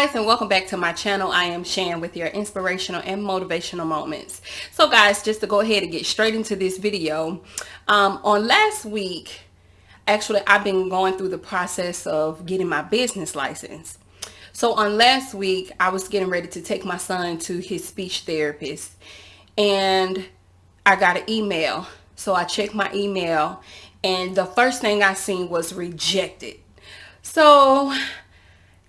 guys, and welcome back to my channel. I am Shan with your inspirational and motivational moments. So guys, just to go ahead and get straight into this video, on last week, actually I've been going through the process of getting my business license. So on last week, I was getting ready to take my son to his speech therapist, and I got an email. So I checked my email, and the first thing I seen was rejected. So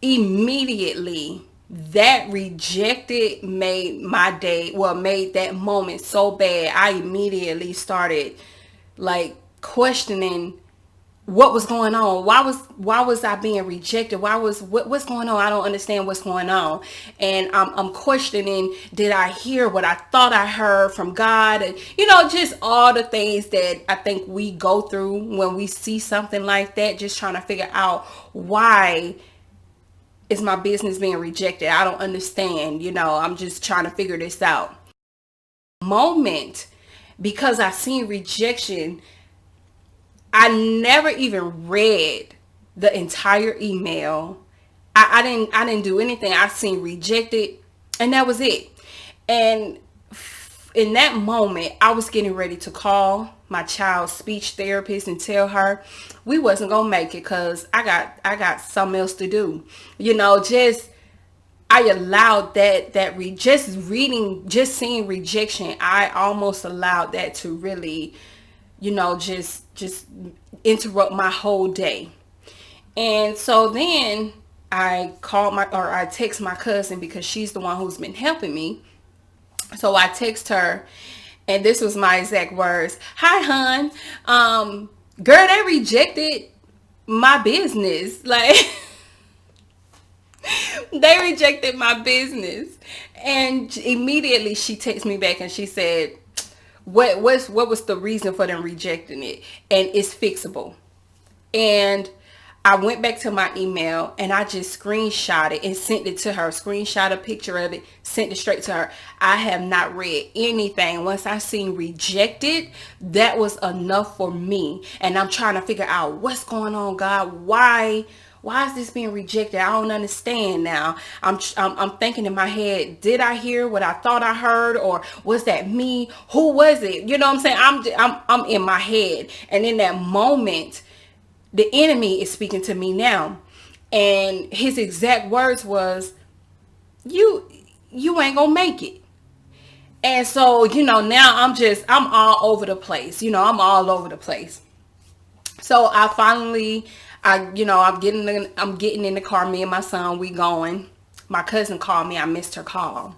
immediately, that rejected made my day, well, made that moment so bad. I immediately started like questioning what was going on. Why was I being rejected? What's going on? I don't understand what's going on. And I'm questioning, did I hear what I thought I heard from God? And just all the things that I think we go through when we see something like that, just trying to figure out why is my business being rejected. I don't understand. I'm just trying to figure this out. Moment, because I seen rejection, I never even read the entire email. I didn't do anything. I seen rejected, and that was it. And in that moment, I was getting ready to call my child's speech therapist and tell her we wasn't gonna make it because I got something else to do. Just I allowed just seeing rejection, I almost allowed that to really, just interrupt my whole day. And so then I text my cousin, because she's the one who's been helping me. So I text her, and this was my exact words. Hi, hon. Girl, they rejected my business. Like, they rejected my business. And immediately she texted me back and she said, what was the reason for them rejecting it? And it's fixable. And I went back to my email and I just screenshot it and sent it to her. Screenshot a picture of it, sent it straight to her. I have not read anything. Once I seen rejected, that was enough for me. And I'm trying to figure out what's going on, God. Why is this being rejected? I don't understand now. I'm thinking in my head, did I hear what I thought I heard, or was that me? Who was it? You know what I'm saying? I'm in my head, and in that moment, the enemy is speaking to me now, and his exact words was, "You ain't gonna make it." And so now I'm all over the place. I'm all over the place. So I finally, I'm getting in the car. Me and my son, we going. My cousin called me. I missed her call,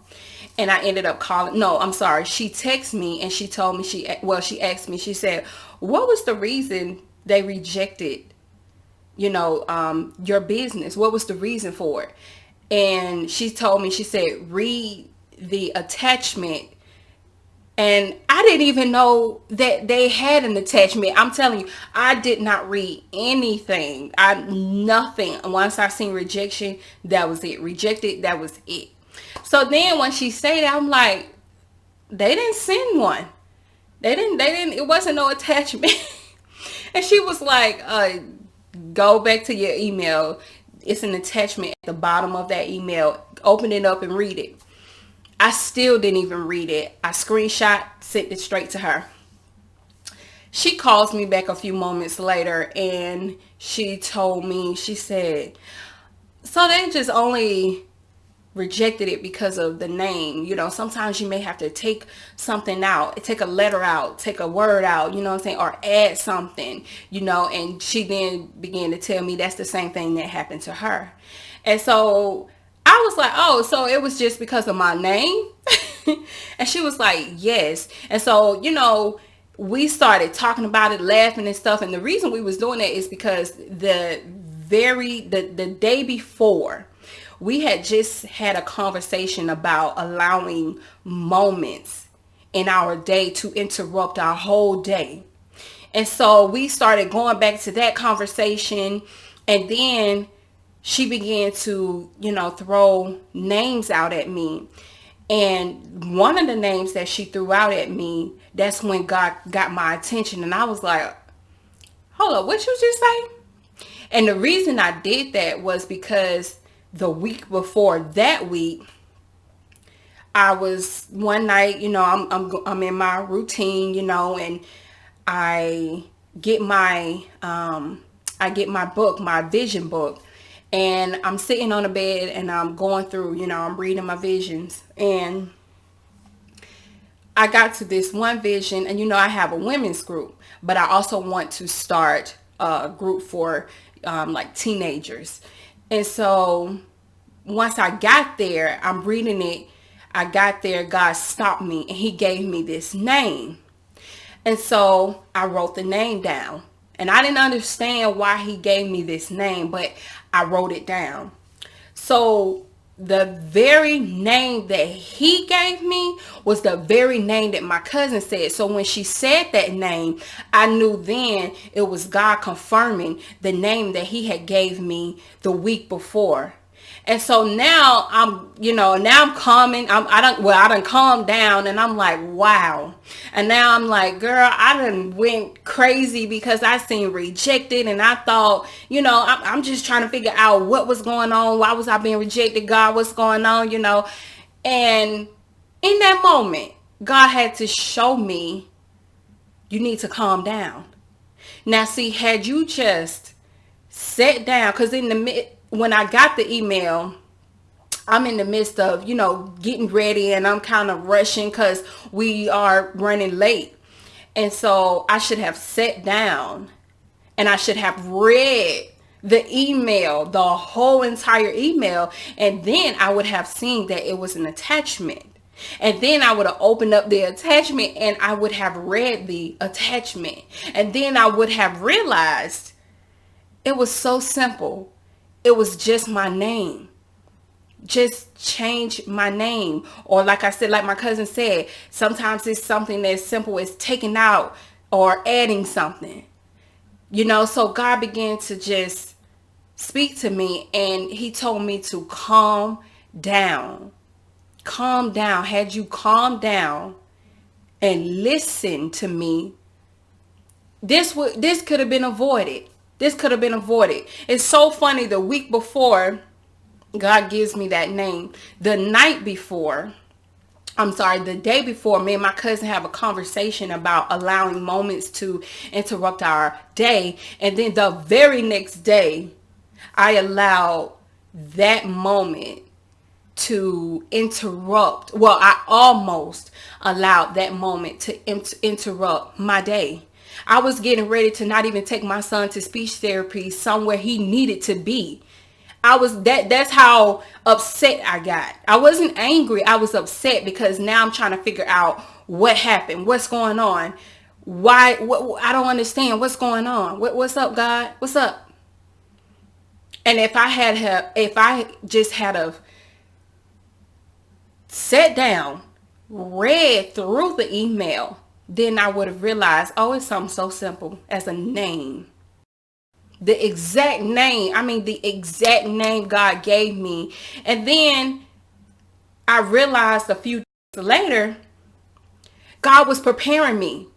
and I ended up calling. No, I'm sorry. She texted me and she told me she asked me. She said, "What was the reason they rejected, your business? What was the reason for it?" And she told me. She said, "Read the attachment." And I didn't even know that they had an attachment. I'm telling you, I did not read anything. Nothing. Once I seen rejection, that was it. Rejected, that was it. So then when she said that, I'm like, they didn't send one. They didn't, it wasn't no attachment. And she was like, go back to your email. It's an attachment at the bottom of that email. Open it up and read it. I still didn't even read it. I screenshot, sent it straight to her. She calls me back a few moments later and she told me, she said, so they just only rejected it because of the name. Sometimes you may have to take something out, take a letter out, take a word out, what I'm saying, or add something, and she then began to tell me that's the same thing that happened to her. And so I was like, oh, so it was just because of my name? And she was like, yes. And so, we started talking about it, laughing and stuff. And the reason we was doing that is because the day before, we had just had a conversation about allowing moments in our day to interrupt our whole day. And so we started going back to that conversation, and then she began to, throw names out at me. And one of the names that she threw out at me, that's when God got my attention. And I was like, hold up, what you just say? And the reason I did that was because the week before that week, I was one night, I'm in my routine, and I get my book, my vision book, and I'm sitting on the bed and I'm going through, I'm reading my visions, and I got to this one vision, and I have a women's group, but I also want to start a group for like teenagers. And so once I got there, I'm reading it. I got there, God stopped me and he gave me this name. And so I wrote the name down. And I didn't understand why he gave me this name, but I wrote it down. So the very name that he gave me was the very name that my cousin said. So when she said that name, I knew then it was God confirming the name that he had gave me the week before. And so now I'm calming. I done calmed down, and I'm like, wow. And now I'm like, girl, I done went crazy because I seen rejected, and I thought, I'm just trying to figure out what was going on. Why was I being rejected? God, what's going on? And in that moment, God had to show me, you need to calm down. Now, see, had you just sat down, because when I got the email, I'm in the midst of, getting ready, and I'm kind of rushing because we are running late. And so I should have sat down and I should have read the email, the whole entire email. And then I would have seen that it was an attachment. And then I would have opened up the attachment and I would have read the attachment. And then I would have realized it was so simple. It was just my name. Just change my name. Or like I said, like my cousin said, sometimes it's something as simple as taking out or adding something. So God began to just speak to me, and he told me to calm down. Calm down. Had you calm down and listen to me, this could have been avoided. This could have been avoided. It's so funny. The week before God gives me that name, the day before, me and my cousin have a conversation about allowing moments to interrupt our day. And then the very next day, I allowed that moment to interrupt. Well, I almost allowed that moment to interrupt my day. I was getting ready to not even take my son to speech therapy somewhere he needed to be. That's how upset I got. I wasn't angry. I was upset because now I'm trying to figure out what happened. What's going on? Why? I don't understand what's going on. What's up, God? What's up? And if I just had a sat down, read through the email, then I would have realized, oh, it's something so simple as a name. The exact name God gave me. And then I realized a few days later, God was preparing me.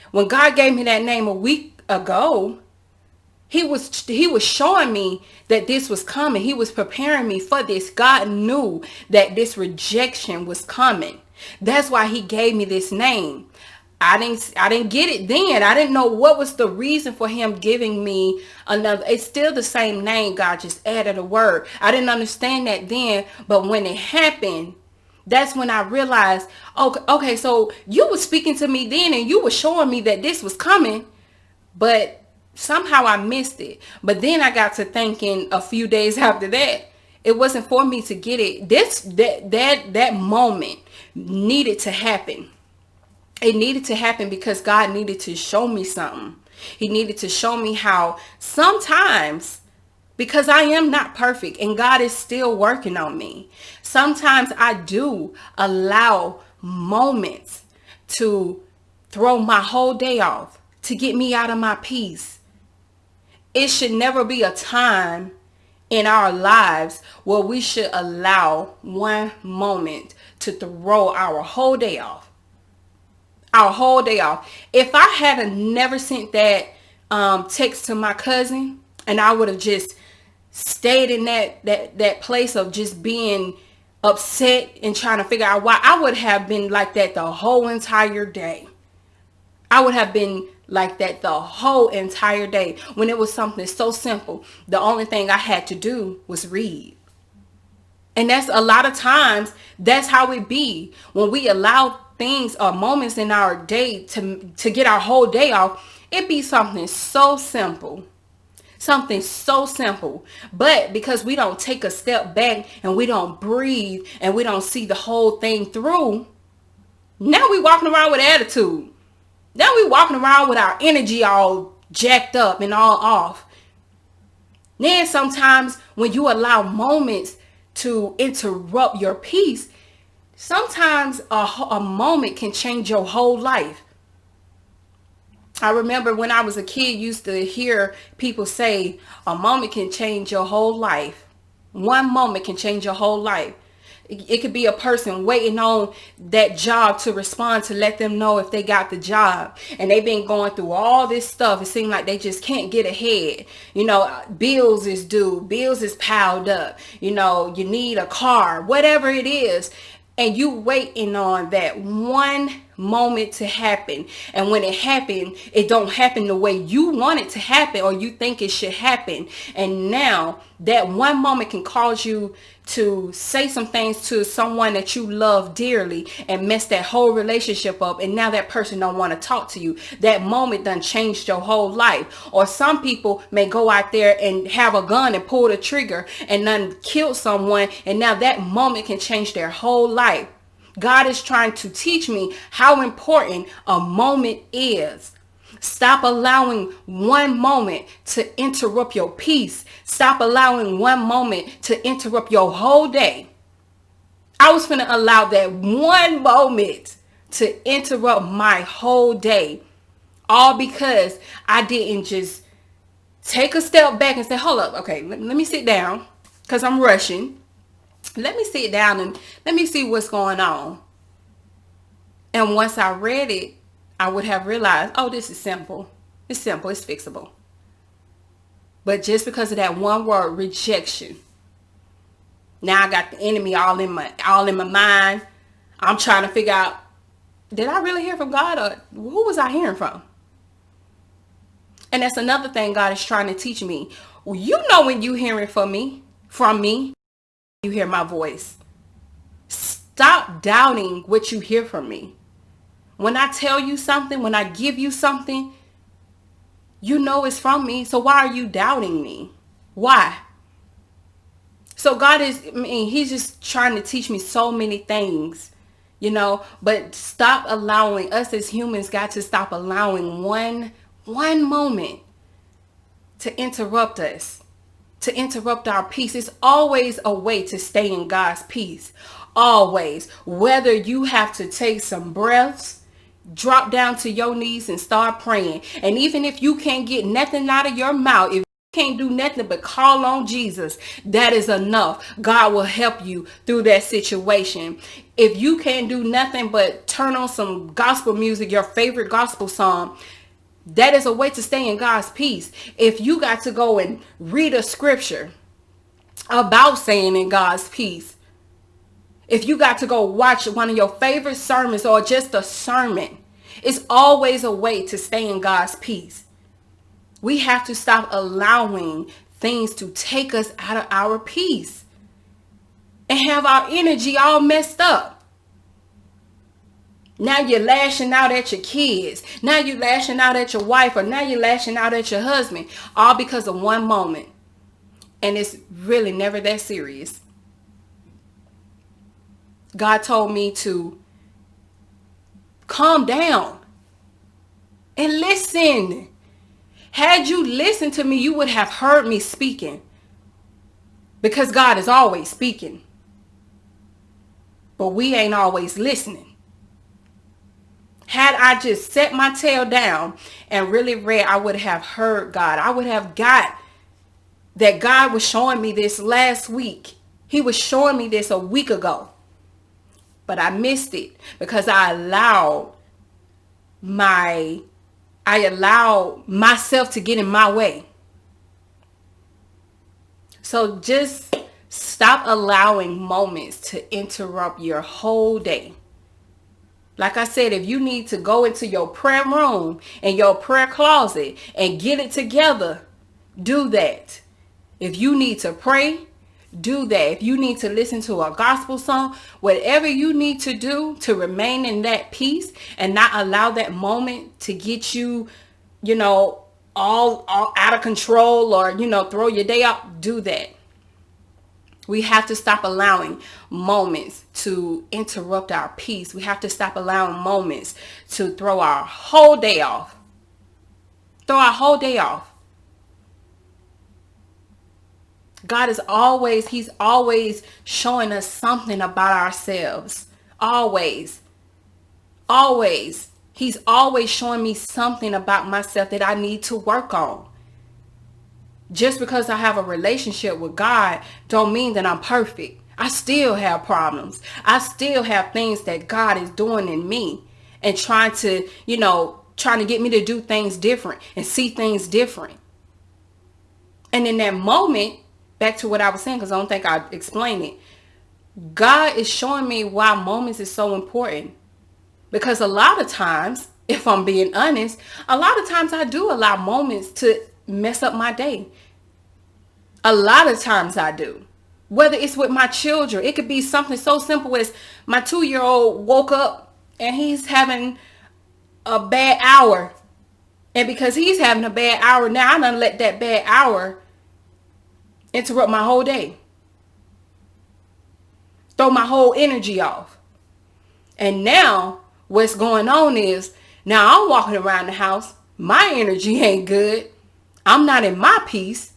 When God gave me that name a week ago, he was showing me that this was coming. He was preparing me for this. God knew that this rejection was coming. That's why he gave me this name. I didn't get it then. I didn't know what was the reason for him giving me another. It's still the same name. God just added a word. I didn't understand that then. But when it happened, that's when I realized, okay, so you were speaking to me then and you were showing me that this was coming, but somehow I missed it. But then I got to thinking a few days after that, it wasn't for me to get it. That moment needed to happen. It needed to happen because God needed to show me something. He needed to show me how sometimes, because I am not perfect and God is still working on me, sometimes I do allow moments to throw my whole day off, to get me out of my peace. It should never be a time in our lives where we should allow one moment to throw our whole day off. Our whole day off. If I had never sent that text to my cousin, and I would have just stayed in that place of just being upset and trying to figure out why, I would have been like that the whole entire day. I would have been like that the whole entire day when it was something so simple. The only thing I had to do was read. And that's a lot of times, that's how it be when we allow things or moments in our day to get our whole day off. It be something so simple. Something so simple. But because we don't take a step back and we don't breathe and we don't see the whole thing through, now we walking around with attitude. Now we walking around with our energy all jacked up and all off. Then sometimes when you allow moments to interrupt your peace, sometimes a moment can change your whole life. I remember when I was a kid, used to hear people say a moment can change your whole life. One moment can change your whole life. It could be a person waiting on that job to respond to let them know if they got the job. And they've been going through all this stuff. It seems like they just can't get ahead. You know, bills is due. Bills is piled up. You know, you need a car, whatever it is. And you waiting on that one moment to happen. And when it happened, it don't happen the way you want it to happen or you think it should happen. And now that one moment can cause you to say some things to someone that you love dearly and mess that whole relationship up. And now that person don't want to talk to you. That moment done changed your whole life. Or some people may go out there and have a gun and pull the trigger and done kill someone. And now that moment can change their whole life. God is trying to teach me how important a moment is. Stop allowing one moment to interrupt your peace. Stop allowing one moment to interrupt your whole day. I was finna allow that one moment to interrupt my whole day. All because I didn't just take a step back and say, hold up, okay, let me sit down because I'm rushing. Let me sit down and let me see what's going on. And once I read it, I would have realized, oh, this is simple. It's simple. It's fixable. But just because of that one word, rejection, now I got the enemy all in my mind. I'm trying to figure out, did I really hear from God or who was I hearing from? And that's another thing God is trying to teach me. Well, you know when you hearing from me, you hear my voice. Stop doubting what you hear from me. When I tell you something, when I give you something, you know it's from me. So why are you doubting me? Why? So God he's just trying to teach me so many things, you know, but stop allowing us as humans, got to stop allowing one moment to interrupt us, to interrupt our peace. It's always a way to stay in God's peace. Always. Whether you have to take some breaths, drop down to your knees and start praying. And even if you can't get nothing out of your mouth, if you can't do nothing but call on Jesus, that is enough. God will help you through that situation. If you can't do nothing but turn on some gospel music, your favorite gospel song, that is a way to stay in God's peace. If you got to go and read a scripture about staying in God's peace, if you got to go watch one of your favorite sermons or just a sermon, it's always a way to stay in God's peace. We have to stop allowing things to take us out of our peace and have our energy all messed up. Now you're lashing out at your kids. Now you're lashing out at your wife, or now you're lashing out at your husband, all because of one moment. And it's really never that serious. God told me to calm down and listen. Had you listened to me, you would have heard me speaking, because God is always speaking, but we ain't always listening. Had I just set my tail down and really read, I would have heard God. I would have got that God was showing me this last week. He was showing me this a week ago. But I missed it because I allowed myself to get in my way. So just stop allowing moments to interrupt your whole day. Like I said, if you need to go into your prayer room and your prayer closet and get it together, do that. If you need to pray, do that. If you need to listen to a gospel song, whatever you need to do to remain in that peace and not allow that moment to get you, all out of control or, throw your day out, do that. We have to stop allowing moments to interrupt our peace. We have to stop allowing moments to throw our whole day off. Throw our whole day off. God is He's always showing us something about ourselves. Always. Always. He's always showing me something about myself that I need to work on. Just because I have a relationship with God don't mean that I'm perfect. I still have problems. I still have things that God is doing in me and trying to get me to do things different and see things different. And in that moment, back to what I was saying, because I don't think I explained it. God is showing me why moments is so important. Because a lot of times, if I'm being honest, a lot of times I do allow moments to mess up my day. A lot of times I do. Whether it's with my children, it could be something so simple as my 2-year-old woke up and he's having a bad hour. And because he's having a bad hour, now I done let that bad hour interrupt my whole day. Throw my whole energy off. And now what's going on is now I'm walking around the house. My energy ain't good. I'm not in my peace.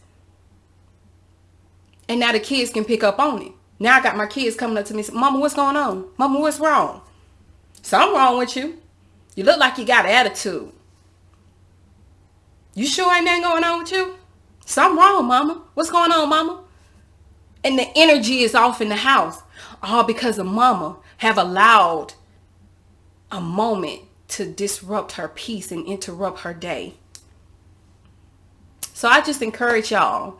And now the kids can pick up on it. Now I got my kids coming up to me and say, Mama, what's going on? Mama, what's wrong? Something wrong with you. You look like you got an attitude. You sure ain't nothing going on with you? Something wrong, Mama. What's going on, Mama? And the energy is off in the house. All because of Mama have allowed a moment to disrupt her peace and interrupt her day. So I just encourage y'all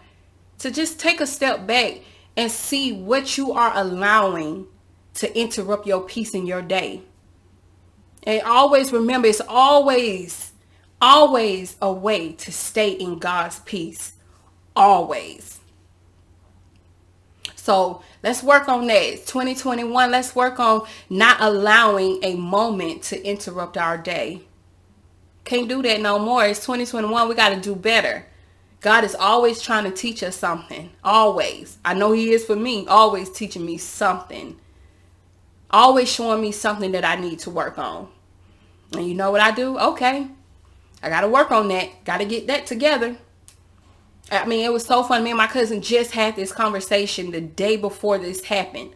to just take a step back and see what you are allowing to interrupt your peace in your day. And always remember, it's always a way to stay in God's peace. Always. So let's work on that. It's 2021. Let's work on not allowing a moment to interrupt our day. Can't do that no more. It's 2021. We got to do better. God is always trying to teach us something. Always. I know he is for me. Always teaching me something. Always showing me something that I need to work on. And you know what I do? Okay. I got to work on that. Got to get that together. I mean, it was so fun. Me and my cousin just had this conversation the day before this happened.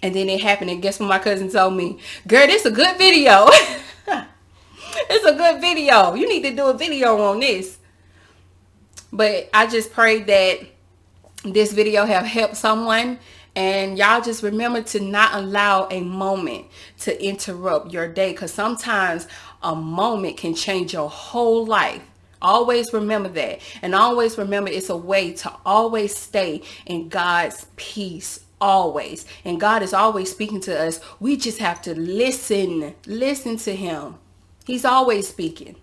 And then it happened. And guess what my cousin told me? Girl, this is a good video. It's a good video. You need to do a video on this. But I just pray that this video have helped someone. And y'all just remember to not allow a moment to interrupt your day. Because sometimes a moment can change your whole life. Always remember that. And always remember it's a way to always stay in God's peace. Always. And God is always speaking to us. We just have to listen. Listen to him. He's always speaking.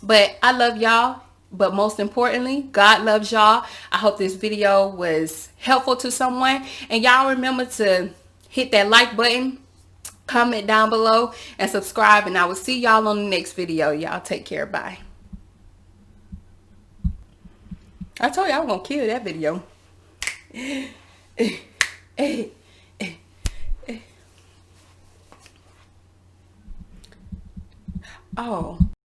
But I love y'all. But most importantly, God loves y'all. I hope this video was helpful to someone. And y'all remember to hit that like button, comment down below, and subscribe. And I will see y'all on the next video. Y'all take care. Bye. I told you I was going to kill that video. Oh.